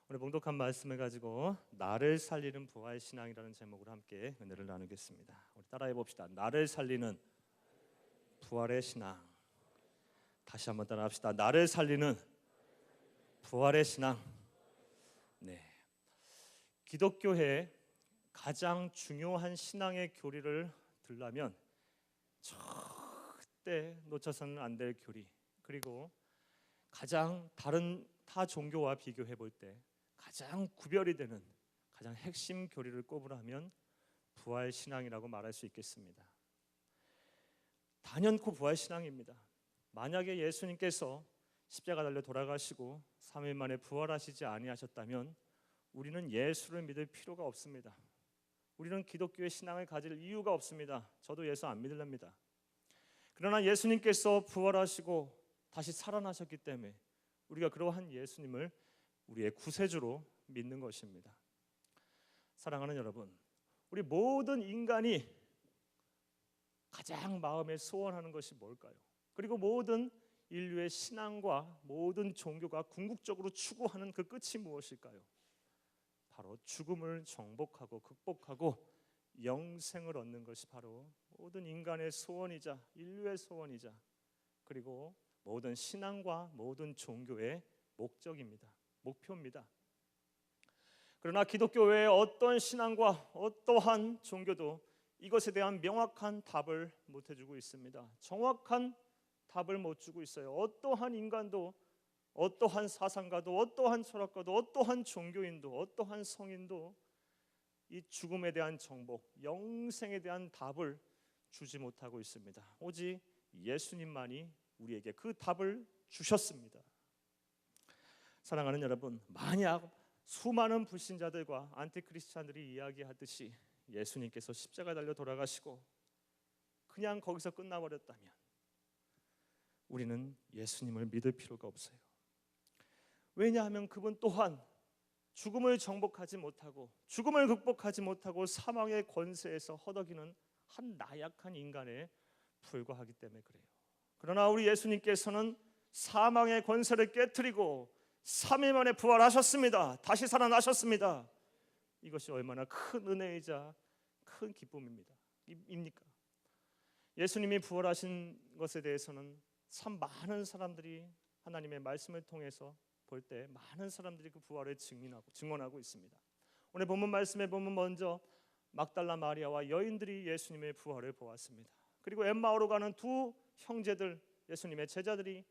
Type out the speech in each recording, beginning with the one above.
오늘 봉독한 말씀을 가지고 나를 살리는 부활 신앙이라는 제목으로 함께 은혜를 나누겠습니다. 우리 따라해 봅시다. 나를 살리는 부활의 신앙. 다시 한번 따라합시다. 나를 살리는 부활의 신앙. 네. 기독교의 가장 중요한 신앙의 교리를 들라면 절대 놓쳐서는 안 될 교리, 그리고 가장 다른 타 종교와 비교해 볼 때 가장 구별이 되는 가장 핵심 교리를 꼽으라면 부활 신앙이라고 말할 수 있겠습니다. 단연코 부활 신앙입니다. 만약에 예수님께서 십자가 달려 돌아가시고 3일 만에 부활하시지 아니하셨다면 우리는 예수를 믿을 필요가 없습니다. 우리는 기독교의 신앙을 가질 이유가 없습니다. 저도 예수 안 믿을랍니다. 그러나 예수님께서 부활하시고 다시 살아나셨기 때문에 우리가 그러한 예수님을 우리의 구세주로 믿는 것입니다. 사랑하는 여러분, 우리 모든 인간이 가장 마음에 소원하는 것이 뭘까요? 그리고 모든 인류의 신앙과 모든 종교가 궁극적으로 추구하는 그 끝이 무엇일까요? 바로 죽음을 정복하고 극복하고 영생을 얻는 것이 바로 모든 인간의 소원이자 인류의 소원이자 그리고 모든 신앙과 모든 종교의 목적입니다. 목표입니다. 그러나 기독교 외의 어떤 신앙과 어떠한 종교도 이것에 대한 명확한 답을 못 해주고 있습니다. 정확한 답을 못 주고 있어요. 어떠한 인간도, 어떠한 사상가도, 어떠한 철학가도, 어떠한 종교인도, 어떠한 성인도 이 죽음에 대한 정복, 영생에 대한 답을 주지 못하고 있습니다. 오직 예수님만이 우리에게 그 답을 주셨습니다. 사랑하는 여러분, 만약 수많은 불신자들과 안티크리스찬들이 이야기하듯이 예수님께서 십자가 달려 돌아가시고 그냥 거기서 끝나버렸다면 우리는 예수님을 믿을 필요가 없어요. 왜냐하면 그분 또한 죽음을 정복하지 못하고 죽음을 극복하지 못하고 사망의 권세에서 허덕이는 한 나약한 인간에 불과하기 때문에 그래요. 그러나 우리 예수님께서는 사망의 권세를 깨트리고 3일 만에 부활하셨습니다. 다시 살아나셨습니다. 이것이 얼마나 큰 은혜이자 큰 기쁨입니까? 예수님이 부활하신 것에 대해서는 참 많은 사람들이 하나님의 말씀을 통해서 볼 때 많은 사람들이 그 부활을 증언하고 있습니다. 오늘 본문 말씀에 보면 먼저 막달라 마리아와 여인들이 예수님의 부활을 보았습니다. 그리고 엠마오로 가는 두 형제들, 예수님의 제자들이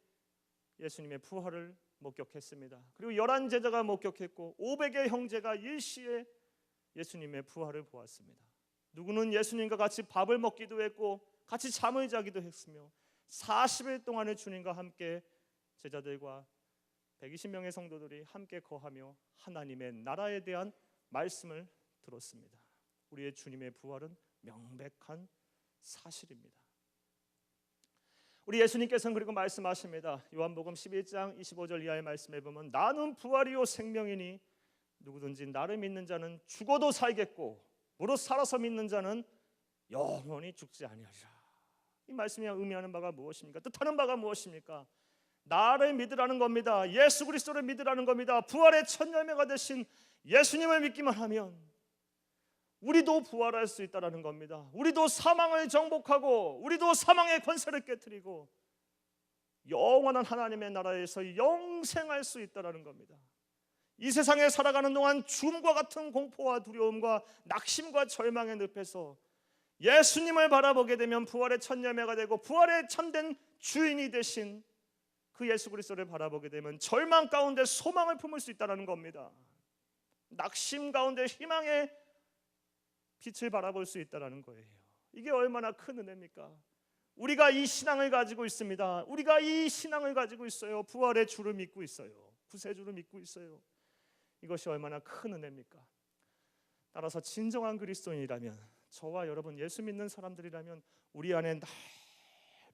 예수님의 부활을 목격했습니다. 그리고 11 제자가 목격했고 500의 형제가 일시에 예수님의 부활을 보았습니다. 누구는 예수님과 같이 밥을 먹기도 했고 같이 잠을 자기도 했으며 40일 동안을 주님과 함께 제자들과 120명의 성도들이 함께 거하며 하나님의 나라에 대한 말씀을 들었습니다. 우리의 주님의 부활은 명백한 사실입니다. 우리 예수님께서는 그리고 말씀하십니다. 요한복음 11장 25절 이하의 말씀에 보면 나는 부활이요 생명이니 누구든지 나를 믿는 자는 죽어도 살겠고 무릇 살아서 믿는 자는 영원히 죽지 아니하리라. 이 말씀이 의미하는 바가 무엇입니까? 뜻하는 바가 무엇입니까? 나를 믿으라는 겁니다. 예수 그리스도를 믿으라는 겁니다. 부활의 첫 열매가 되신 예수님을 믿기만 하면 우리도 부활할 수 있다는 겁니다. 우리도 사망을 정복하고 우리도 사망의 권세를 깨트리고 영원한 하나님의 나라에서 영생할 수 있다는 겁니다. 이 세상에 살아가는 동안 죽음과 같은 공포와 두려움과 낙심과 절망의 늪에서 예수님을 바라보게 되면 부활의 첫 열매가 되고 부활의 참된 주인이 되신 그 예수 그리스도를 바라보게 되면 절망 가운데 소망을 품을 수 있다는 겁니다. 낙심 가운데 희망의 빛을 바라볼 수 있다는 거예요. 이게 얼마나 큰 은혜입니까? 우리가 이 신앙을 가지고 있습니다. 우리가 이 신앙을 가지고 있어요. 부활의 주를 믿고 있어요. 구세주를 믿고 있어요. 이것이 얼마나 큰 은혜입니까? 따라서 진정한 그리스도인이라면, 저와 여러분 예수 믿는 사람들이라면 우리 안에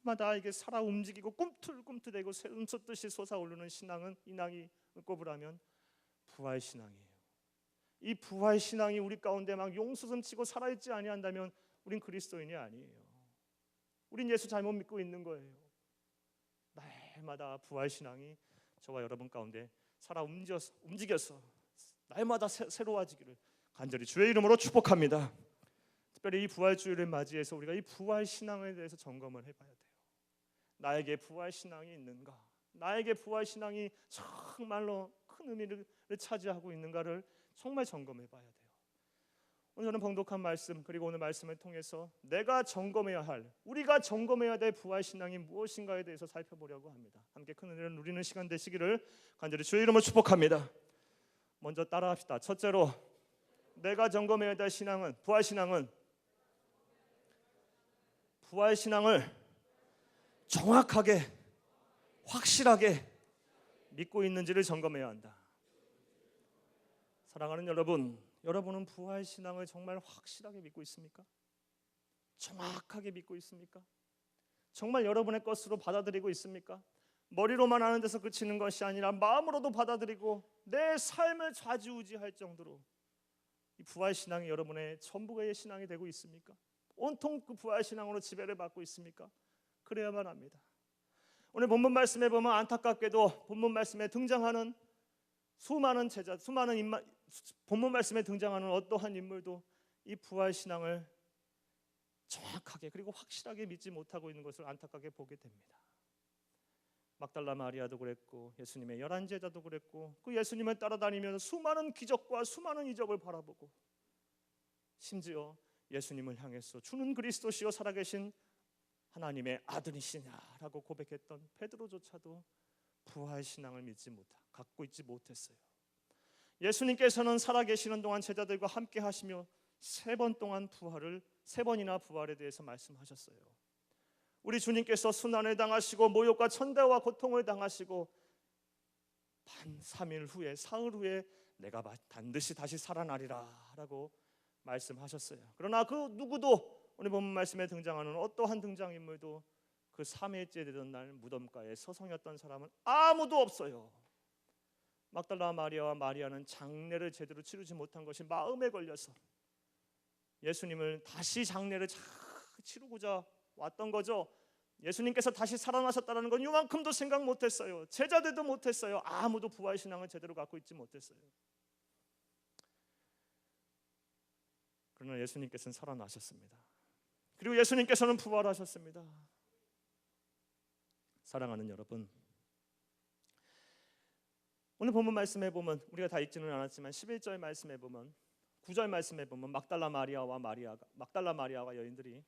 날마다 이게 살아 움직이고 꿈틀꿈틀대고 샘솟듯이 솟아오르는 신앙은 인앙이 꼽으라면 부활 신앙이에요. 이 부활 신앙이 우리 가운데 막 용수섬치고 살아있지 아니한다면 우린 그리스도인이 아니에요. 우린 예수 잘못 믿고 있는 거예요. 날마다 부활 신앙이 저와 여러분 가운데 살아 움직여서 날마다 새로워지기를 간절히 주의 이름으로 축복합니다. 특별히 이 부활주일을 맞이해서 우리가 이 부활 신앙에 대해서 점검을 해봐야 돼요. 나에게 부활 신앙이 있는가? 나에게 부활 신앙이 정말로 큰 의미를 차지하고 있는가를 정말 점검해봐야 돼요. 오늘 저는 봉독한 말씀 그리고 오늘 말씀을 통해서 내가 점검해야 할, 우리가 점검해야 될 부활 신앙이 무엇인가에 대해서 살펴보려고 합니다. 함께 큰 은혜를 누리는 시간 되시기를 간절히 주의 이름으로 축복합니다. 먼저 따라합시다. 첫째로 내가 점검해야 될 신앙은, 부활 신앙을 정확하게 확실하게 믿고 있는지를 점검해야 한다. 사랑하는 여러분, 여러분은 부활 신앙을 정말 확실하게 믿고 있습니까? 정확하게 믿고 있습니까? 정말 여러분의 것으로 받아들이고 있습니까? 머리로만 아는 데서 그치는 것이 아니라 마음으로도 받아들이고 내 삶을 좌지우지할 정도로 이 부활 신앙이 여러분의 전부의 신앙이 되고 있습니까? 온통 그 부활 신앙으로 지배를 받고 있습니까? 그래야만 합니다. 오늘 본문 말씀에 보면 안타깝게도 본문 말씀에 등장하는 수많은 제자, 본문 말씀에 등장하는 어떠한 인물도 이 부활 신앙을 정확하게 그리고 확실하게 믿지 못하고 있는 것을 안타깝게 보게 됩니다. 막달라 마리아도 그랬고 예수님의 11제자도 그랬고 그 예수님을 따라다니면서 수많은 기적과 수많은 이적을 바라보고 심지어 예수님을 향해서 주는 그리스도시요 살아계신 하나님의 아들이시냐라고 고백했던 베드로조차도 부활 신앙을 갖고 있지 못했어요. 예수님께서는 살아계시는 동안 제자들과 함께 하시며 3번이나 부활에 대해서 말씀하셨어요. 우리 주님께서 순환을 당하시고 모욕과 천대와 고통을 당하시고 3일 후에 사흘 후에 내가 반드시 다시 살아나리라 라고 말씀하셨어요. 그러나 그 누구도 오늘 본문 말씀에 등장하는 어떠한 등장인물도 그 3일째 되던 날 무덤가에 서성였던 사람은 아무도 없어요. 막달라 마리아와 마리아는 장례를 제대로 치르지 못한 것이 마음에 걸려서 예수님을 다시 장례를 치르고자 왔던 거죠. 예수님께서 다시 살아나셨다는 건 이만큼도 생각 못했어요. 제자들도 못했어요. 아무도 부활 신앙을 제대로 갖고 있지 못했어요. 그러나 예수님께서는 살아나셨습니다. 그리고 예수님께서는 부활하셨습니다. 사랑하는 여러분, 오늘 본문 말씀에 보면 우리가 다 읽지는 않았지만 11절 말씀에 보면 9절 말씀에 보면 막달라 마리아와 여인들이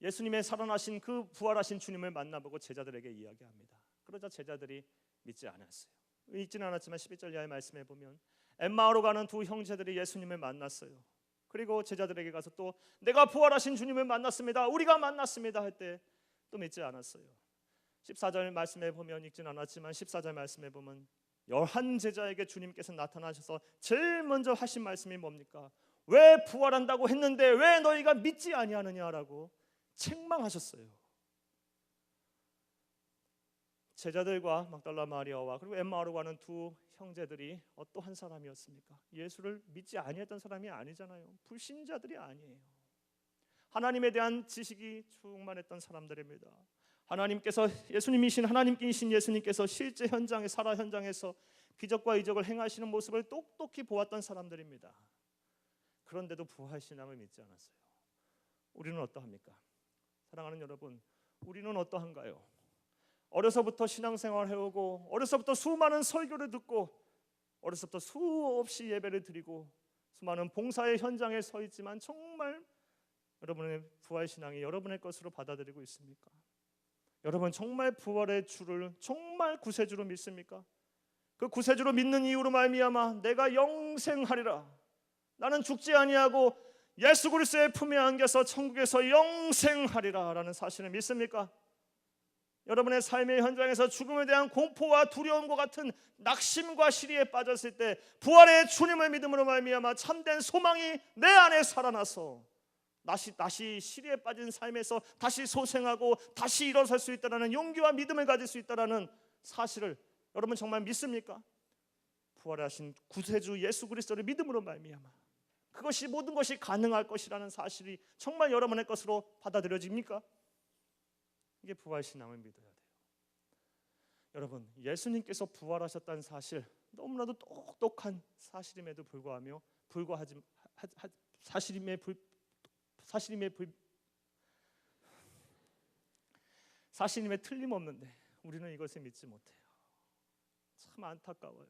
예수님의 살아나신 그 부활하신 주님을 만나보고 제자들에게 이야기합니다. 그러자 제자들이 믿지 않았어요. 읽지는 않았지만 11절 이하의 말씀에 보면 엠마오로 가는 두 형제들이 예수님을 만났어요. 그리고 제자들에게 가서 또 내가 부활하신 주님을 만났습니다. 우리가 만났습니다 할 때 또 믿지 않았어요. 14절 말씀에 보면 읽지는 않았지만 14절 말씀에 보면 11제자에게 주님께서 나타나셔서 제일 먼저 하신 말씀이 뭡니까? 왜 부활한다고 했는데 왜 너희가 믿지 아니하느냐라고 책망하셨어요. 제자들과 막달라 마리아와 그리고 엠마오로 가는 두 형제들이 어떠한 사람이었습니까? 예수를 믿지 아니했던 사람이 아니잖아요. 불신자들이 아니에요. 하나님에 대한 지식이 충만했던 사람들입니다. 하나님께서 하나님이신 예수님께서 실제 살아 현장에서 기적과 이적을 행하시는 모습을 똑똑히 보았던 사람들입니다. 그런데도 부활 신앙을 믿지 않았어요. 우리는 어떠합니까? 사랑하는 여러분, 우리는 어떠한가요? 어려서부터 신앙생활을 해오고 어려서부터 수많은 설교를 듣고 어려서부터 수없이 예배를 드리고 수많은 봉사의 현장에 서 있지만 정말 여러분의 부활 신앙이 여러분의 것으로 받아들이고 있습니까? 여러분 정말 부활의 주를 정말 구세주로 믿습니까? 그 구세주로 믿는 이유로 말미암아 내가 영생하리라, 나는 죽지 아니하고 예수 그리스도의 품에 안겨서 천국에서 영생하리라 라는 사실을 믿습니까? 여러분의 삶의 현장에서 죽음에 대한 공포와 두려움과 같은 낙심과 시리에 빠졌을 때 부활의 주님을 믿음으로 말미암아 참된 소망이 내 안에 살아나서 다시 시리에 빠진 삶에서 다시 소생하고 다시 일어설 수 있다는 용기와 믿음을 가질 수 있다는 사실을 여러분 정말 믿습니까? 부활하신 구세주 예수 그리스도를 믿음으로 말미암아 그것이 모든 것이 가능할 것이라는 사실이 정말 여러분의 것으로 받아들여집니까? 이게 부활 신앙을 믿어야 돼요. 여러분, 예수님께서 부활하셨다는 사실 너무나도 똑똑한 사실임에도 불구하며 사실임에 틀림없는데 우리는 이것을 믿지 못해요. 참 안타까워요.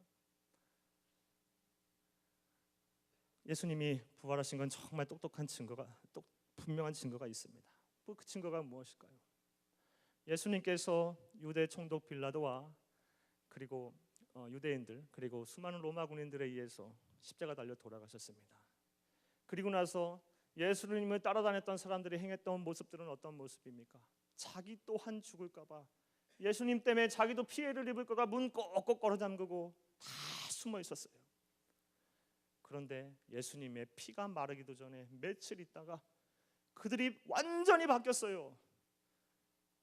예수님이 부활하신 건 정말 분명한 증거가 있습니다. 그 증거가 무엇일까요? 예수님께서 유대 총독 빌라도와 그리고 유대인들 그리고 수많은 로마 군인들에 의해서 십자가 달려 돌아가셨습니다. 그리고 나서 예수님을 따라다녔던 사람들이 행했던 모습들은 어떤 모습입니까? 자기 또한 죽을까봐, 예수님 때문에 자기도 피해를 입을까봐 문 꼭꼭 걸어 잠그고 다 숨어 있었어요. 그런데 예수님의 피가 마르기도 전에 며칠 있다가 그들이 완전히 바뀌었어요.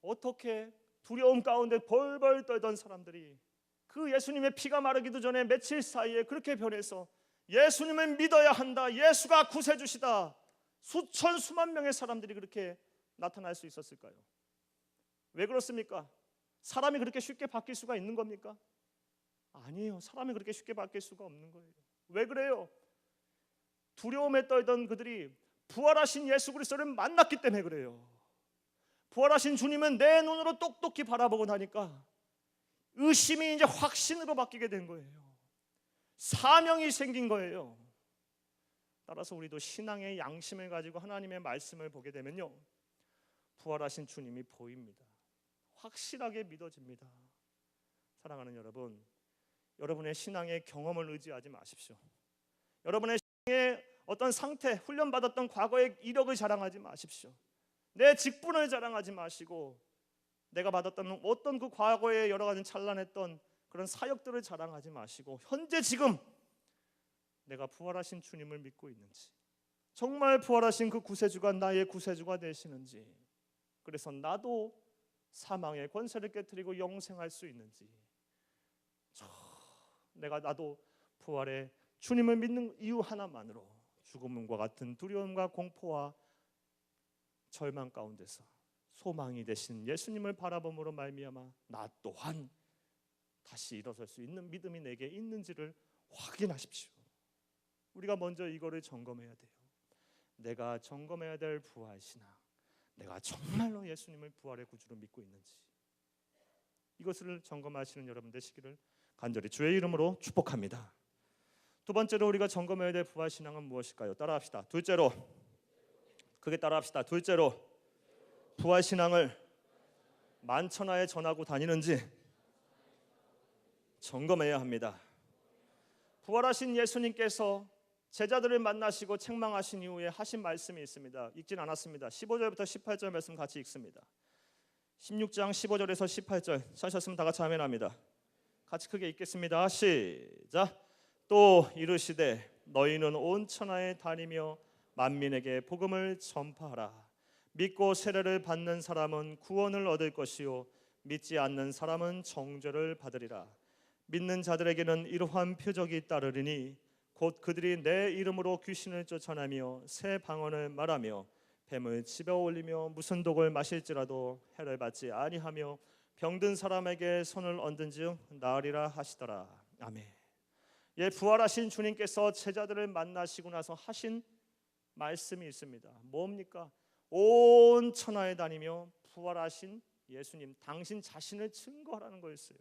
어떻게 두려움 가운데 벌벌 떨던 사람들이 그 예수님의 피가 마르기도 전에 며칠 사이에 그렇게 변해서 예수님을 믿어야 한다, 예수가 구세주시다, 수천 수만 명의 사람들이 그렇게 나타날 수 있었을까요? 왜 그렇습니까? 사람이 그렇게 쉽게 바뀔 수가 있는 겁니까? 아니에요. 사람이 그렇게 쉽게 바뀔 수가 없는 거예요. 왜 그래요? 두려움에 떨던 그들이 부활하신 예수 그리스도를 만났기 때문에 그래요. 부활하신 주님은 내 눈으로 똑똑히 바라보고 나니까 의심이 이제 확신으로 바뀌게 된 거예요. 사명이 생긴 거예요. 따라서 우리도 신앙의 양심을 가지고 하나님의 말씀을 보게 되면요, 부활하신 주님이 보입니다. 확실하게 믿어집니다. 사랑하는 여러분, 여러분의 신앙의 경험을 의지하지 마십시오. 여러분의 신앙의 어떤 상태, 훈련받았던 과거의 이력을 자랑하지 마십시오. 내 직분을 자랑하지 마시고 내가 받았던 어떤 그 과거의 여러 가지 찬란했던 그런 사역들을 자랑하지 마시고 현재 지금 내가 부활하신 주님을 믿고 있는지, 정말 부활하신 그 구세주가 나의 구세주가 되시는지, 그래서 나도 사망의 권세를 깨뜨리고 영생할 수 있는지, 나도 부활의 주님을 믿는 이유 하나만으로 죽음과 같은 두려움과 공포와 절망 가운데서 소망이 되신 예수님을 바라봄으로 말미암아 나 또한 다시 일어설 수 있는 믿음이 내게 있는지를 확인하십시오. 우리가 먼저 이거를 점검해야 돼요. 내가 점검해야 될 부활신앙, 내가 정말로 예수님을 부활의 구주로 믿고 있는지, 이것을 점검하시는 여러분 되시기를 간절히 주의 이름으로 축복합니다. 두 번째로 우리가 점검해야 될 부활신앙은 무엇일까요? 따라합시다. 둘째로, 크게 따라합시다. 둘째로, 부활신앙을 만천하에 전하고 다니는지 점검해야 합니다. 부활하신 예수님께서 제자들을 만나시고 책망하신 이후에 하신 말씀이 있습니다. 읽진 않았습니다. 15절부터 18절 말씀 같이 읽습니다. 16장 15절에서 18절 찾으셨으면 다 같이 아멘합니다. 같이 크게 읽겠습니다. 시작. 또 이르시되 너희는 온 천하에 다니며 만민에게 복음을 전파하라. 믿고 세례를 받는 사람은 구원을 얻을 것이요 믿지 않는 사람은 정죄를 받으리라. 믿는 자들에게는 이러한 표적이 따르리니 곧 그들이 내 이름으로 귀신을 쫓아내며 새 방언을 말하며 뱀을 집어 올리며 무슨 독을 마실지라도 해를 받지 아니하며 병든 사람에게 손을 얹은즉 나으리라 하시더라. 아멘. 예, 부활하신 주님께서 제자들을 만나시고 나서 하신 말씀이 있습니다. 뭡니까? 온 천하에 다니며 부활하신 예수님 당신 자신을 증거하라는 거였어요.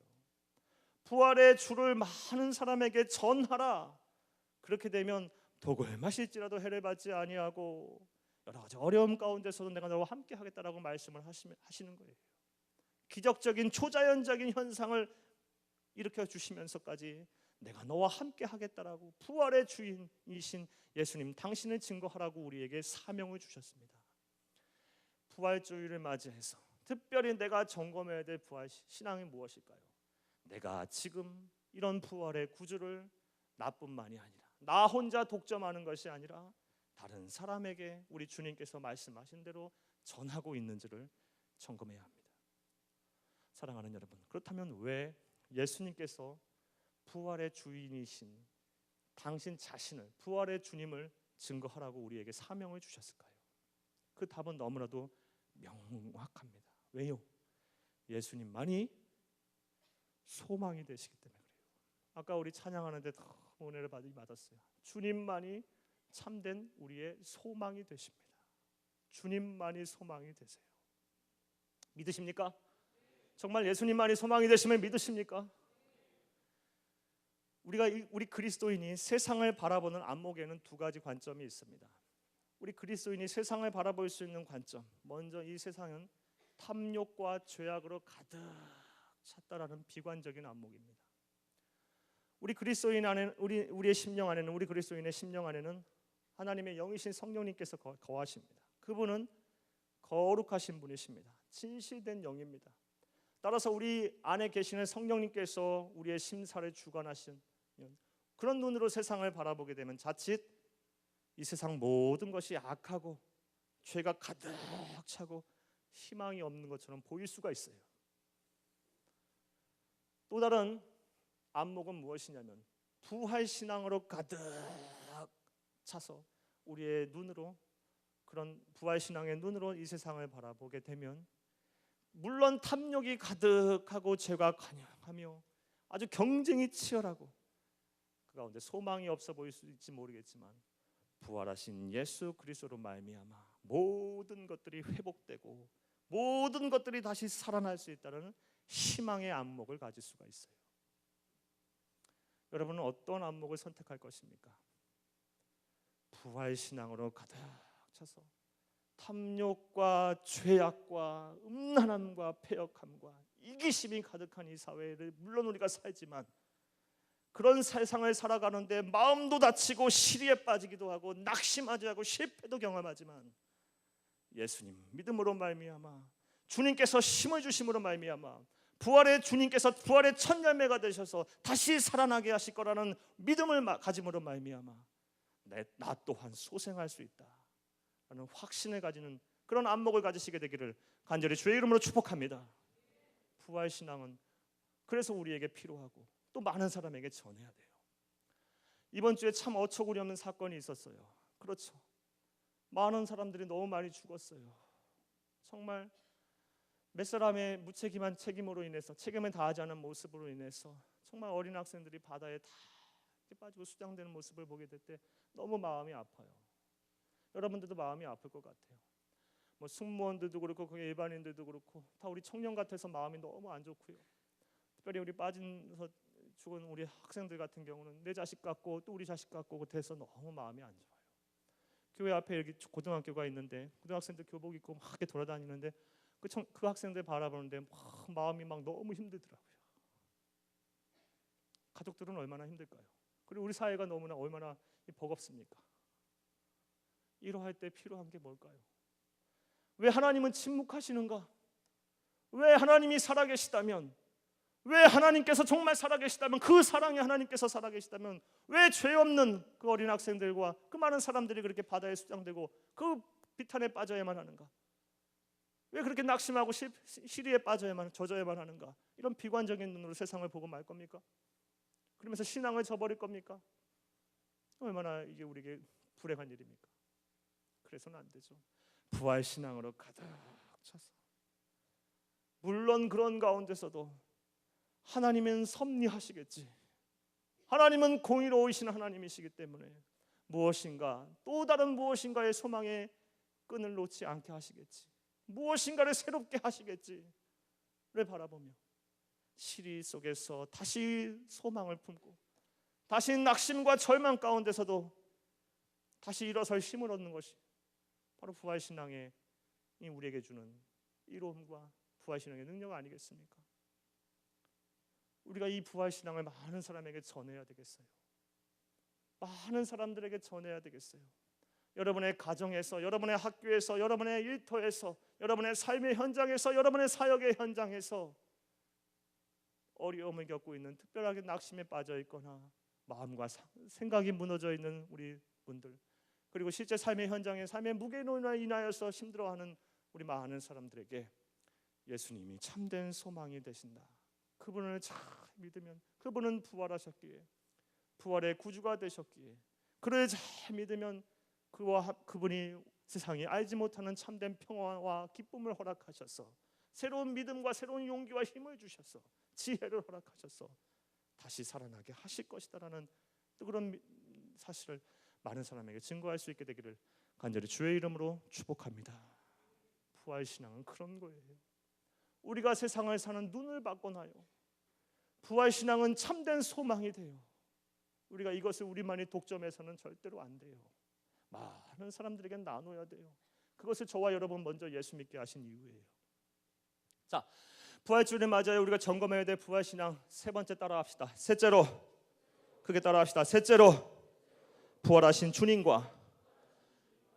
부활의 주를 많은 사람에게 전하라. 그렇게 되면 독을 마실지라도 해를 받지 아니하고 여러 가지 어려움 가운데서도 내가 너와 함께 하겠다라고 말씀을 하시는 거예요. 기적적인 초자연적인 현상을 일으켜 주시면서까지 내가 너와 함께 하겠다라고 부활의 주인이신 예수님 당신을 증거하라고 우리에게 사명을 주셨습니다. 부활주의를 맞이해서 특별히 내가 점검해야 될 부활 신앙이 무엇일까요? 내가 지금 이런 부활의 구주를 나뿐만이 아니라 나 혼자 독점하는 것이 아니라 다른 사람에게 우리 주님께서 말씀하신 대로 전하고 있는지를 점검해야 합니다. 사랑하는 여러분, 그렇다면 왜 예수님께서 부활의 주인이신 당신 자신을, 부활의 주님을 증거하라고 우리에게 사명을 주셨을까요? 그 답은 너무나도 명확합니다. 왜요? 예수님만이 소망이 되시기 때문에 그래요. 아까 우리 찬양하는데 너무 은혜를 받았어요. 주님만이 참된 우리의 소망이 되십니다. 주님만이 소망이 되세요. 믿으십니까? 정말 예수님만이 소망이 되시면 믿으십니까? 우리 그리스도인이 세상을 바라보는 안목에는 두 가지 관점이 있습니다. 우리 그리스도인이 세상을 바라볼 수 있는 관점, 먼저 이 세상은 탐욕과 죄악으로 가득 찼다라는 비관적인 안목입니다. 우리 그리스도인 안에 우리의 심령 안에는 우리 그리스도인의 심령 안에는 하나님의 영이신 성령님께서 거하십니다. 그분은 거룩하신 분이십니다. 진실된 영입니다. 따라서 우리 안에 계시는 성령님께서 우리의 심사를 주관하신 그런 눈으로 세상을 바라보게 되면 자칫 이 세상 모든 것이 악하고 죄가 가득 차고 희망이 없는 것처럼 보일 수가 있어요. 또 다른 안목은 무엇이냐면 부활신앙으로 가득 차서 우리의 눈으로 그런 부활신앙의 눈으로 이 세상을 바라보게 되면 물론 탐욕이 가득하고 죄가 가득하며 아주 경쟁이 치열하고 그 가운데 소망이 없어 보일 수 있을지 모르겠지만 부활하신 예수 그리스도로 말미암아 모든 것들이 회복되고 모든 것들이 다시 살아날 수 있다는 희망의 안목을 가질 수가 있어요. 여러분은 어떤 안목을 선택할 것입니까? 부활신앙으로 가득 차서 탐욕과 죄악과 음란함과 패역함과 이기심이 가득한 이 사회를 물론 우리가 살지만 그런 세상을 살아가는데 마음도 다치고 시리에 빠지기도 하고 낙심하지 하고 실패도 경험하지만 예수님 믿음으로 말미암아 주님께서 힘을 주심으로 말미암아 부활의 주님께서 부활의 첫 열매가 되셔서 다시 살아나게 하실 거라는 믿음을 가짐으로 말미암아 나 또한 소생할 수 있다라는 확신을 가지는 그런 안목을 가지시게 되기를 간절히 주의 이름으로 축복합니다. 부활신앙은 그래서 우리에게 필요하고 또 많은 사람에게 전해야 돼요. 이번 주에 참 어처구니 없는 사건이 있었어요. 그렇죠. 많은 사람들이 너무 많이 죽었어요. 정말 몇 사람의 무책임한 책임으로 인해서 책임을 다하지 않은 모습으로 인해서 정말 어린 학생들이 바다에 다 빠지고 수장되는 모습을 보게 될 때 너무 마음이 아파요. 여러분들도 마음이 아플 것 같아요. 뭐 승무원들도 그렇고 그 일반인들도 그렇고 다 우리 청년 같아서 마음이 너무 안 좋고요. 특별히 우리 빠져서 죽은 우리 학생들 같은 경우는 내 자식 같고 또 우리 자식 같고 돼서 너무 마음이 안 좋아요. 교회 앞에 여기 고등학교가 있는데 고등학생들 교복 입고 막 이렇게 돌아다니는데 그 학생들 바라보는데 마음이 막 너무 힘들더라고요. 가족들은 얼마나 힘들까요? 그리고 우리 사회가 너무나 얼마나 버겁습니까? 이러할 때 필요한 게 뭘까요? 왜 하나님은 침묵하시는가? 왜 하나님이 살아계시다면, 왜 하나님께서 정말 살아계시다면, 그 사랑의 하나님께서 살아계시다면 왜 죄 없는 그 어린 학생들과 그 많은 사람들이 그렇게 바다에 수장되고 그 비탄에 빠져야만 하는가? 왜 그렇게 낙심하고 시리에 빠져야만 젖어야만 하는가? 이런 비관적인 눈으로 세상을 보고 말 겁니까? 그러면서 신앙을 저버릴 겁니까? 얼마나 이게 우리에게 불행한 일입니까? 그래서는 안 되죠. 부활 신앙으로 가득 차서 물론 그런 가운데서도 하나님은 섭리하시겠지. 하나님은 공의로우신 하나님이시기 때문에 무엇인가 또 다른 무엇인가의 소망의 끈을 놓지 않게 하시겠지. 무엇인가를 새롭게 하시겠지를 바라보며 시리 속에서 다시 소망을 품고 다시 낙심과 절망 가운데서도 다시 일어설 힘을 얻는 것이 바로 부활신앙이 우리에게 주는 이로움과 부활신앙의 능력 아니겠습니까? 우리가 이 부활신앙을 많은 사람에게 전해야 되겠어요. 많은 사람들에게 전해야 되겠어요. 여러분의 가정에서, 여러분의 학교에서, 여러분의 일터에서, 여러분의 삶의 현장에서, 여러분의 사역의 현장에서 어려움을 겪고 있는, 특별하게 낙심에 빠져 있거나 마음과 생각이 무너져 있는 우리 분들, 그리고 실제 삶의 현장에 삶의 무게로 인하여서 힘들어하는 우리 많은 사람들에게 예수님이 참된 소망이 되신다. 그분을 잘 믿으면 그분은 부활하셨기에 부활의 구주가 되셨기에 그를 잘 믿으면 그분이 세상이 알지 못하는 참된 평화와 기쁨을 허락하셔서 새로운 믿음과 새로운 용기와 힘을 주셔서 지혜를 허락하셔서 다시 살아나게 하실 것이다라는 또 그런 사실을 많은 사람에게 증거할 수 있게 되기를 간절히 주의 이름으로 축복합니다. 부활 신앙은 그런 거예요. 우리가 세상을 사는 눈을 바꿔놔요. 부활 신앙은 참된 소망이 돼요. 우리가 이것을 우리만이 독점해서는 절대로 안 돼요. 많은 사람들에게 나눠야 돼요. 그것을 저와 여러분 먼저 예수 믿게 하신 이유예요. 자, 부활주를 맞아요. 우리가 점검해야 될 부활 신앙 세 번째 따라합시다. 셋째로, 크게 따라합시다. 셋째로, 부활하신 주님과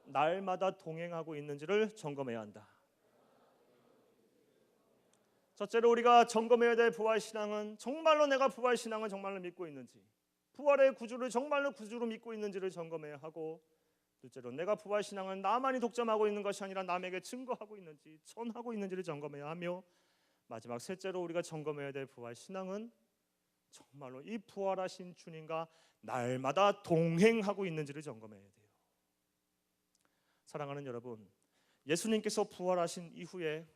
날마다 동행하고 있는지를 점검해야 한다. 첫째로 우리가 점검해야 될 부활 신앙은 정말로 내가 부활 신앙을 정말로 믿고 있는지, 부활의 구주를 정말로 구주로 믿고 있는지를 점검해야 하고, 둘째로 내가 부활 신앙을 나만이 독점하고 있는 것이 아니라 남에게 증거하고 있는지, 전하고 있는지를 점검해야 하며, 마지막 셋째로 우리가 점검해야 될 부활 신앙은 정말로 이 부활하신 주님과 날마다 동행하고 있는지를 점검해야 돼요. 사랑하는 여러분, 예수님께서 부활하신 이후에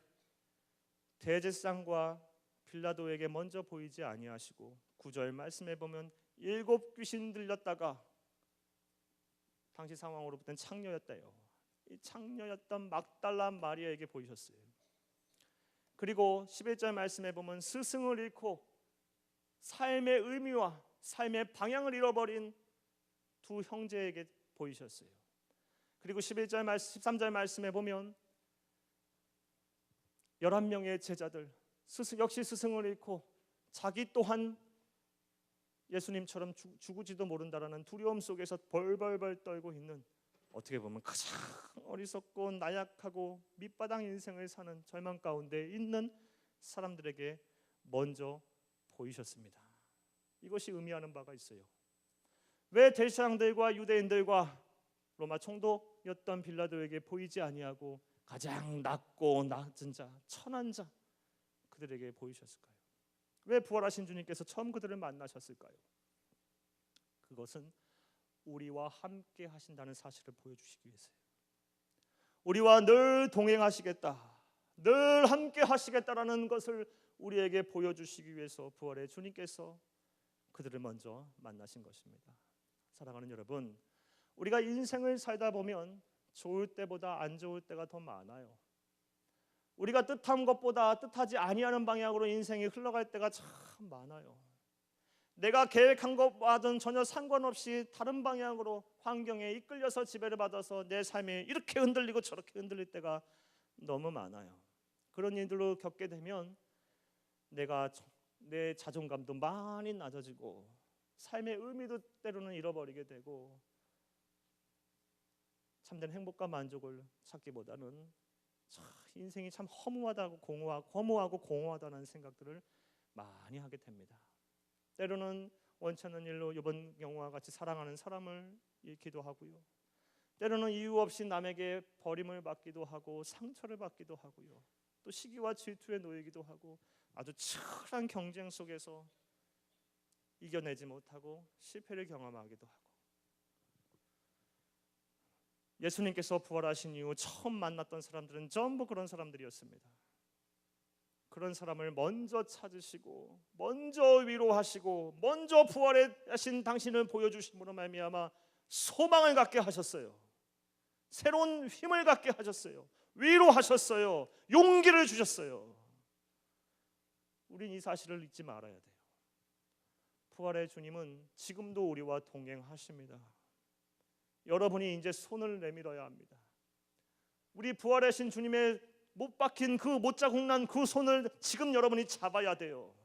대제사장과 빌라도에게 먼저 보이지 아니하시고 9절 말씀에 보면 7 귀신 들렸다가 당시 상황으로부터는 창녀였대요. 이 창녀였던 막달라 마리아에게 보이셨어요. 그리고 11절 말씀에 보면 스승을 잃고 삶의 의미와 삶의 방향을 잃어버린 두 형제에게 보이셨어요. 그리고 13절 말씀에 보면 11명의 제자들, 역시 스승을 잃고 자기 또한 예수님처럼 죽을지도 모른다라는 두려움 속에서 벌벌벌 떨고 있는, 어떻게 보면 가장 어리석고 나약하고 밑바닥 인생을 사는 절망 가운데 있는 사람들에게 먼저 보이셨습니다. 이것이 의미하는 바가 있어요. 왜 대제사장들과 유대인들과 로마 총독이었던 빌라도에게 보이지 아니하고 가장 낮고 낮은 자, 천한 자 그들에게 보이셨을까요? 왜 부활하신 주님께서 처음 그들을 만나셨을까요? 그것은 우리와 함께 하신다는 사실을 보여주시기 위해서요. 우리와 늘 동행하시겠다, 늘 함께 하시겠다라는 것을 우리에게 보여주시기 위해서 부활의 주님께서 그들을 먼저 만나신 것입니다. 사랑하는 여러분, 우리가 인생을 살다 보면 좋을 때보다 안 좋을 때가 더 많아요. 우리가 뜻한 것보다 뜻하지 아니하는 방향으로 인생이 흘러갈 때가 참 많아요. 내가 계획한 것과는 전혀 상관없이 다른 방향으로 환경에 이끌려서 지배를 받아서 내 삶이 이렇게 흔들리고 저렇게 흔들릴 때가 너무 많아요. 그런 일들로 겪게 되면 내 자존감도 많이 낮아지고 삶의 의미도 때로는 잃어버리게 되고 참된 행복과 만족을 찾기보다는 인생이 참 허무하고 공허하다는 생각들을 많이 하게 됩니다. 때로는 원치 않는 일로 이번 경우와 같이 사랑하는 사람을 잃기도 하고요. 때로는 이유 없이 남에게 버림을 받기도 하고 상처를 받기도 하고요. 또 시기와 질투에 놓이기도 하고 아주 치열한 경쟁 속에서 이겨내지 못하고 실패를 경험하기도 하고, 예수님께서 부활하신 이후 처음 만났던 사람들은 전부 그런 사람들이었습니다. 그런 사람을 먼저 찾으시고 먼저 위로하시고 먼저 부활하신 당신을 보여주심으로 말미암아 소망을 갖게 하셨어요. 새로운 힘을 갖게 하셨어요. 위로하셨어요. 용기를 주셨어요. 우린 이 사실을 잊지 말아야 돼요. 부활의 주님은 지금도 우리와 동행하십니다. 여러분이 이제 손을 내밀어야 합니다. 우리 부활하신 주님의 못 박힌 못 자국 난 그 손을 지금 여러분이 잡아야 돼요.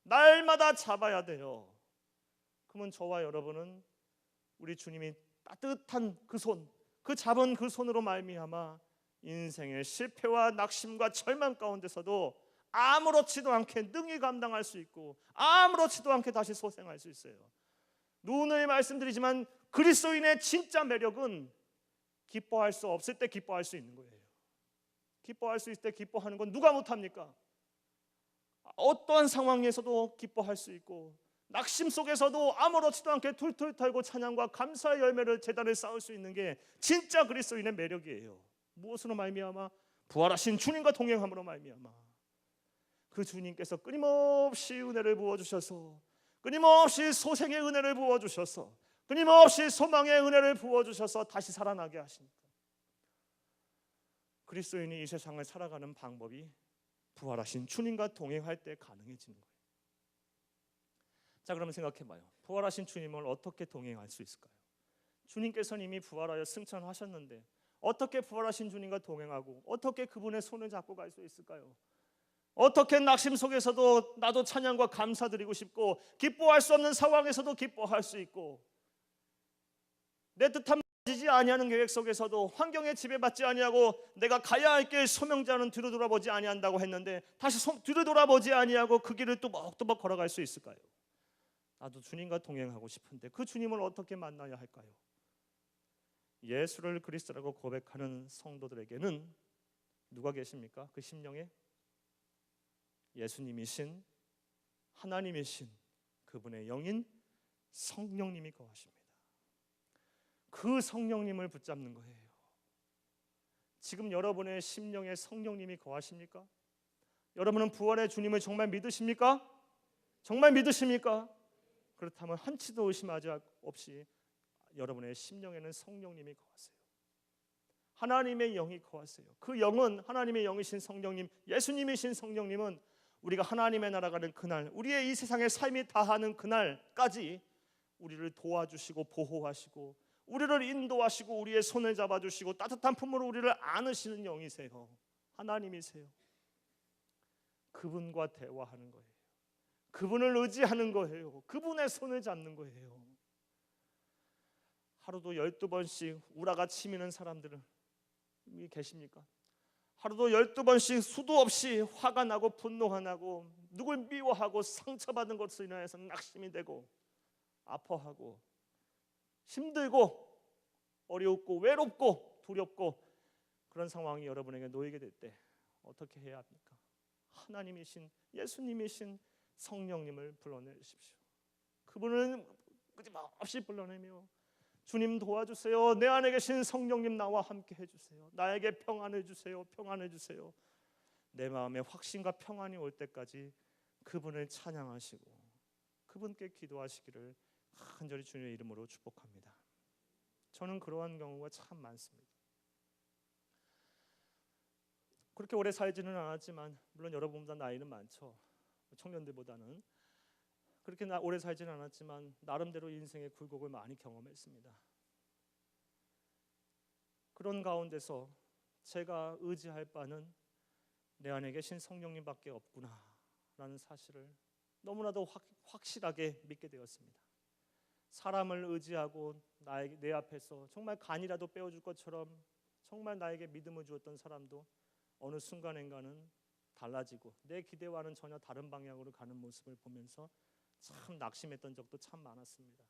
날마다 잡아야 돼요. 그러면 저와 여러분은 우리 주님이 따뜻한 그 손, 그 잡은 그 손으로 말미암아 인생의 실패와 낙심과 절망 가운데서도 아무렇지도 않게 능히 감당할 수 있고 아무렇지도 않게 다시 소생할 수 있어요. 누누이 말씀드리지만 그리스도인의 진짜 매력은 기뻐할 수 없을 때 기뻐할 수 있는 거예요. 기뻐할 수 있을 때 기뻐하는 건 누가 못합니까? 어떠한 상황에서도 기뻐할 수 있고 낙심 속에서도 아무렇지도 않게 툴툴 털고 찬양과 감사의 열매를 제단을 쌓을 수 있는 게 진짜 그리스도인의 매력이에요. 무엇으로 말미암아? 부활하신 주님과 동행함으로 말미암아. 그 주님께서 끊임없이 은혜를 부어주셔서 끊임없이 소생의 은혜를 부어주셔서, 끊임없이 소망의 은혜를 부어주셔서 다시 살아나게 하십니다. 그리스도인이 이 세상을 살아가는 방법이 부활하신 주님과 동행할 때 가능해지는 거예요. 자, 그러면 생각해봐요. 부활하신 주님을 어떻게 동행할 수 있을까요? 주님께서는 이미 부활하여 승천하셨는데 어떻게 부활하신 주님과 동행하고 어떻게 그분의 손을 잡고 갈 수 있을까요? 어떻게 낙심 속에서도 나도 찬양과 감사드리고 싶고, 기뻐할 수 없는 상황에서도 기뻐할 수 있고, 내 뜻함 지지 아니하는 계획 속에서도 환경에 지배받지 아니하고 내가 가야 할 길 소명자는 뒤로 돌아보지 아니한다고 했는데 다시 뒤로 돌아보지 아니하고 그 길을 또박또박 걸어갈 수 있을까요? 나도 주님과 동행하고 싶은데 그 주님을 어떻게 만나야 할까요? 예수를 그리스도라고 고백하는 성도들에게는 누가 계십니까? 그 심령에 예수님이신, 하나님이신 그분의 영인 성령님이 거하십니다. 그 성령님을 붙잡는 거예요. 지금 여러분의 심령에 성령님이 거하십니까? 여러분은 부활의 주님을 정말 믿으십니까? 정말 믿으십니까? 그렇다면 한치도 의심하지 없이 여러분의 심령에는 성령님이 거하세요. 하나님의 영이 거하세요. 그 영은 하나님의 영이신 성령님, 예수님이신 성령님은 우리가 하나님의 나라 가는 그날, 우리의 이 세상의 삶이 다하는 그날까지 우리를 도와주시고 보호하시고 우리를 인도하시고 우리의 손을 잡아주시고 따뜻한 품으로 우리를 안으시는 영이세요. 하나님이세요. 그분과 대화하는 거예요. 그분을 의지하는 거예요. 그분의 손을 잡는 거예요. 하루도 12번씩 우라가 치미는 사람들은 계십니까? 하루도 12번씩 수도 없이 화가 나고 분노가 나고 누굴 미워하고 상처받은 것으로 인해서 낙심이 되고 아파하고 힘들고 어렵고 외롭고 두렵고 그런 상황이 여러분에게 놓이게 될 때 어떻게 해야 합니까? 하나님이신 예수님이신 성령님을 불러내십시오. 그분을 끊임없이 불러내며 주님 도와주세요. 내 안에 계신 성령님 나와 함께 해주세요. 나에게 평안을 주세요. 평안을 주세요. 내 마음에 확신과 평안이 올 때까지 그분을 찬양하시고 그분께 기도하시기를 간절히 주님의 이름으로 축복합니다. 저는 그러한 경우가 참 많습니다. 그렇게 오래 살지는 않았지만 물론 여러분보다 나이는 많죠. 청년들보다는. 그렇게 오래 살지는 않았지만 나름대로 인생의 굴곡을 많이 경험했습니다. 그런 가운데서 제가 의지할 바는 내 안에 계신 성령님밖에 없구나라는 사실을 너무나도 확실하게 믿게 되었습니다. 사람을 의지하고 내 앞에서 정말 간이라도 빼어줄 것처럼 정말 나에게 믿음을 주었던 사람도 어느 순간인가는 달라지고 내 기대와는 전혀 다른 방향으로 가는 모습을 보면서 참 낙심했던 적도 참 많았습니다.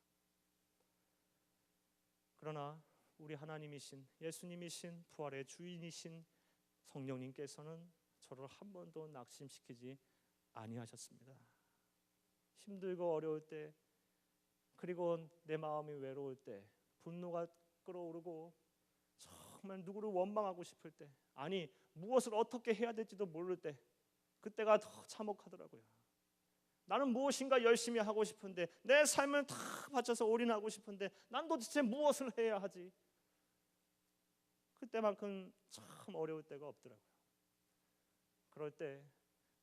그러나 우리 하나님이신 예수님이신 부활의 주인이신 성령님께서는 저를 한 번도 낙심시키지 아니하셨습니다. 힘들고 어려울 때 그리고 내 마음이 외로울 때 분노가 끓어오르고 정말 누구를 원망하고 싶을 때 아니 무엇을 어떻게 해야 될지도 모를 때 그때가 더 참혹하더라고요. 나는 무엇인가 열심히 하고 싶은데 내 삶을 다 바쳐서 올인하고 싶은데 난 도대체 무엇을 해야 하지? 그때만큼 참 어려울 때가 없더라고요. 그럴 때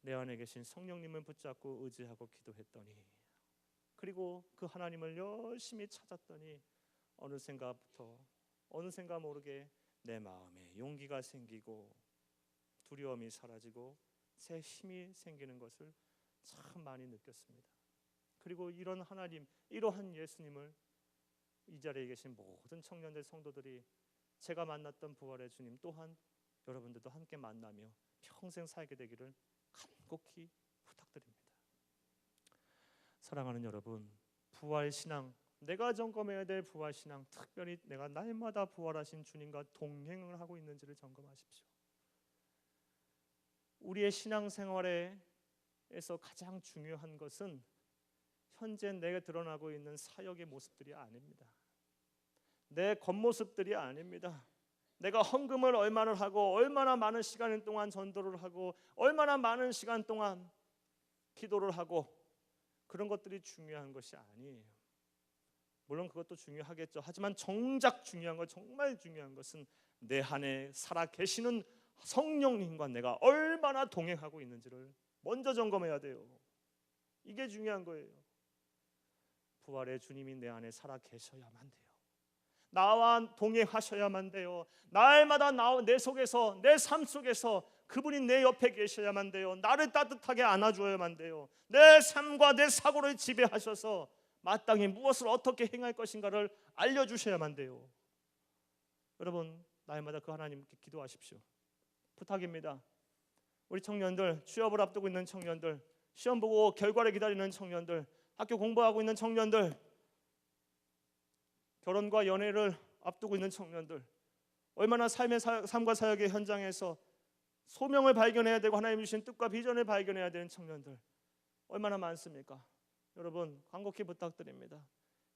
내 안에 계신 성령님을 붙잡고 의지하고 기도했더니 그리고 그 하나님을 열심히 찾았더니 어느샌가 모르게 내 마음에 용기가 생기고 두려움이 사라지고 새 힘이 생기는 것을 참 많이 느꼈습니다. 그리고 이런 하나님, 이러한 예수님을 이 자리에 계신 모든 청년들 성도들이 제가 만났던 부활의 주님 또한 여러분들도 함께 만나며 평생 살게 되기를 간곡히 부탁드립니다. 사랑하는 여러분, 부활신앙, 내가 점검해야 될 부활신앙, 특별히 내가 날마다 부활하신 주님과 동행을 하고 있는지를 점검하십시오. 우리의 신앙생활에서 가장 중요한 것은 현재 내가 드러나고 있는 사역의 모습들이 아닙니다. 내 겉모습들이 아닙니다. 내가 헌금을 얼마나 하고 얼마나 많은 시간 동안 전도를 하고 얼마나 많은 시간 동안 기도를 하고 그런 것들이 중요한 것이 아니에요. 물론 그것도 중요하겠죠. 하지만 정작 중요한 것, 정말 중요한 것은 내 안에 살아 계시는 성령님과 내가 얼마나 동행하고 있는지를 먼저 점검해야 돼요. 이게 중요한 거예요. 부활의 주님이 내 안에 살아 계셔야만 돼요. 나와 동행하셔야만 돼요. 날마다 내 속에서, 내 삶 속에서 그분이 내 옆에 계셔야만 돼요. 나를 따뜻하게 안아줘야만 돼요. 내 삶과 내 사고를 지배하셔서 마땅히 무엇을 어떻게 행할 것인가를 알려주셔야만 돼요. 여러분, 날마다 그 하나님께 기도하십시오. 부탁입니다. 우리 청년들, 취업을 앞두고 있는 청년들, 시험 보고 결과를 기다리는 청년들, 학교 공부하고 있는 청년들, 결혼과 연애를 앞두고 있는 청년들, 얼마나 삶과 사역의 현장에서 소명을 발견해야 되고 하나님 주신 뜻과 비전을 발견해야 되는 청년들 얼마나 많습니까? 여러분, 간곡히 부탁드립니다.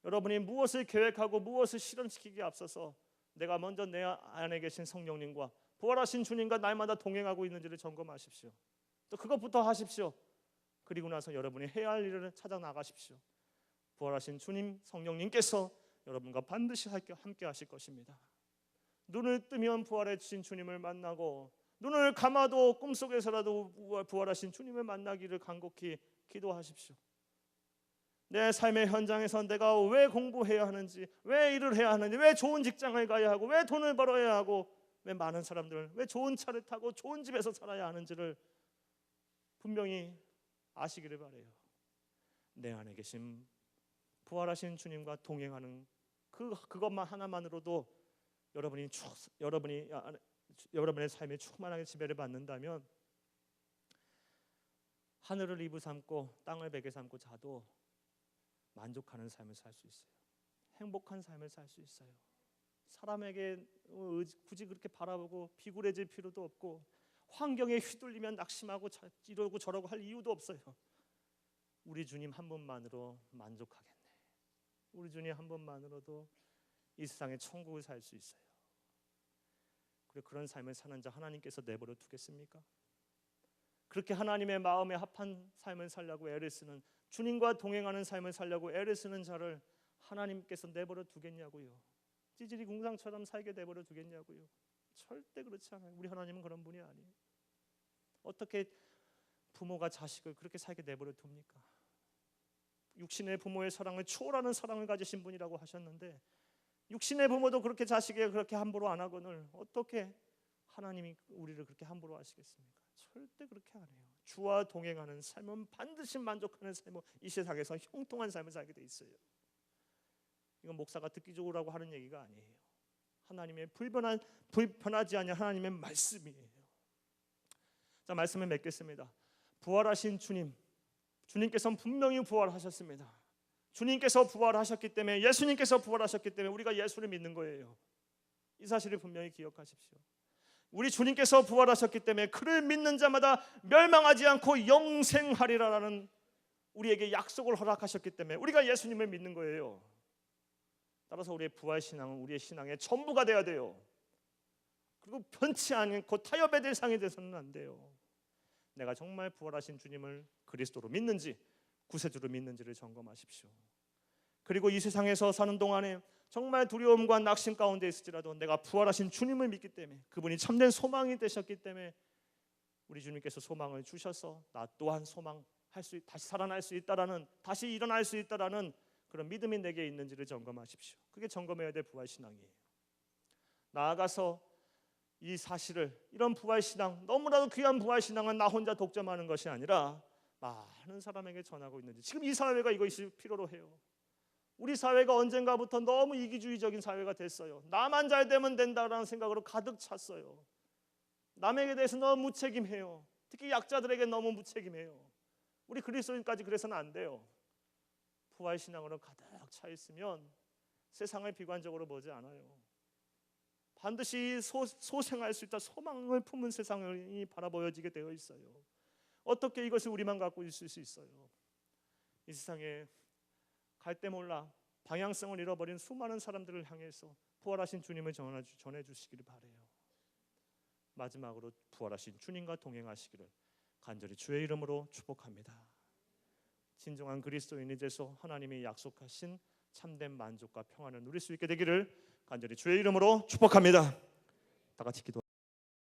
여러분이 무엇을 계획하고 무엇을 실현시키기에 앞서서 내가 먼저 내 안에 계신 성령님과 부활하신 주님과 날마다 동행하고 있는지를 점검하십시오. 또 그것부터 하십시오. 그리고 나서 여러분이 해야 할 일을 찾아 나가십시오. 부활하신 주님, 성령님께서 여러분과 반드시 함께 하실 것입니다. 눈을 뜨면 부활해 주신 주님을 만나고 눈을 감아도 꿈속에서라도 부활하신 주님을 만나기를 간곡히 기도하십시오. 내 삶의 현장에서 내가 왜 공부해야 하는지, 왜 일을 해야 하는지, 왜 좋은 직장을 가야 하고, 왜 돈을 벌어야 하고, 왜 많은 사람들, 왜 좋은 차를 타고 좋은 집에서 살아야 하는지를 분명히 아시기를 바라요. 내 안에 계신 부활하신 주님과 동행하는 그것만 하나만으로도 여러분의 삶에 충만하게 지배를 받는다면 하늘을 이부 삼고 땅을 베개 삼고 자도 만족하는 삶을 살 수 있어요. 행복한 삶을 살 수 있어요. 사람에게 굳이 그렇게 바라보고 비굴해질 필요도 없고 환경에 휘둘리면 낙심하고 이러고 저러고 할 이유도 없어요. 우리 주님 한 분만으로 만족하겠네. 우리 주님 한 분만으로도 이 세상의 천국을 살 수 있어요. 그리고 그런 삶을 사는 자 하나님께서 내버려 두겠습니까? 그렇게 하나님의 마음에 합한 삶을 살려고 애를 쓰는, 주님과 동행하는 삶을 살려고 애를 쓰는 자를 하나님께서 내버려 두겠냐고요. 찌질이 궁상처럼 살게 내버려 두겠냐고요. 절대 그렇지 않아요. 우리 하나님은 그런 분이 아니에요. 어떻게 부모가 자식을 그렇게 살게 내버려 둡니까? 육신의 부모의 사랑을 초월하는 사랑을 가지신 분이라고 하셨는데 육신의 부모도 그렇게 자식에게 그렇게 함부로 안 하거늘 어떻게 하나님이 우리를 그렇게 함부로 하시겠습니까? 절대 그렇게 안 해요. 주와 동행하는 삶은 반드시 만족하는 삶을 이 세상에서 형통한 삶을 살게 돼 있어요. 이건 목사가 듣기 좋으라고 하는 얘기가 아니에요. 하나님의 불편하지 않은 하나님의 말씀이에요. 자, 말씀을 맺겠습니다. 부활하신 주님께서는 분명히 부활하셨습니다. 주님께서 부활하셨기 때문에, 예수님께서 부활하셨기 때문에 우리가 예수를 믿는 거예요. 이 사실을 분명히 기억하십시오. 우리 주님께서 부활하셨기 때문에 그를 믿는 자마다 멸망하지 않고 영생하리라라는 우리에게 약속을 허락하셨기 때문에 우리가 예수님을 믿는 거예요. 따라서 우리의 부활신앙은 우리의 신앙의 전부가 되어야 돼요. 그리고 편치 않고 타협의 대상이 돼서는 안 돼요. 내가 정말 부활하신 주님을 그리스도로 믿는지 구세주로 믿는지를 점검하십시오. 그리고 이 세상에서 사는 동안에 정말 두려움과 낙심 가운데 있을지라도 내가 부활하신 주님을 믿기 때문에, 그분이 참된 소망이 되셨기 때문에 우리 주님께서 소망을 주셔서 나 또한 다시 살아날 수 있다라는, 다시 일어날 수 있다라는 그런 믿음이 내게 있는지를 점검하십시오. 그게 점검해야 될 부활신앙이에요. 나아가서 이 사실을, 이런 부활신앙, 너무나도 귀한 부활신앙은 나 혼자 독점하는 것이 아니라 많은 사람에게 전하고 있는지, 지금 이 사회가 이거 있을 필요로 해요. 우리 사회가 언젠가부터 너무 이기주의적인 사회가 됐어요. 나만 잘 되면 된다라는 생각으로 가득 찼어요. 남에게 대해서 너무 무책임해요. 특히 약자들에게 너무 무책임해요. 우리 그리스도인까지 그래서는 안 돼요. 부활신앙으로 가득 차 있으면 세상을 비관적으로 보지 않아요. 반드시 소생할 수 있다, 소망을 품은 세상이 바라보여지게 되어 있어요. 어떻게 이것을 우리만 갖고 있을 수 있어요? 이 세상에 갈데 몰라 방향성을 잃어버린 수많은 사람들을 향해서 부활하신 주님을 전해주시기를 바라요. 마지막으로 부활하신 주님과 동행하시기를 간절히 주의 이름으로 축복합니다. 진정한 그리스도인이 돼서 하나님이 약속하신 참된 만족과 평안을 누릴 수 있게 되기를 간절히 주의 이름으로 축복합니다. 다 같이 기도.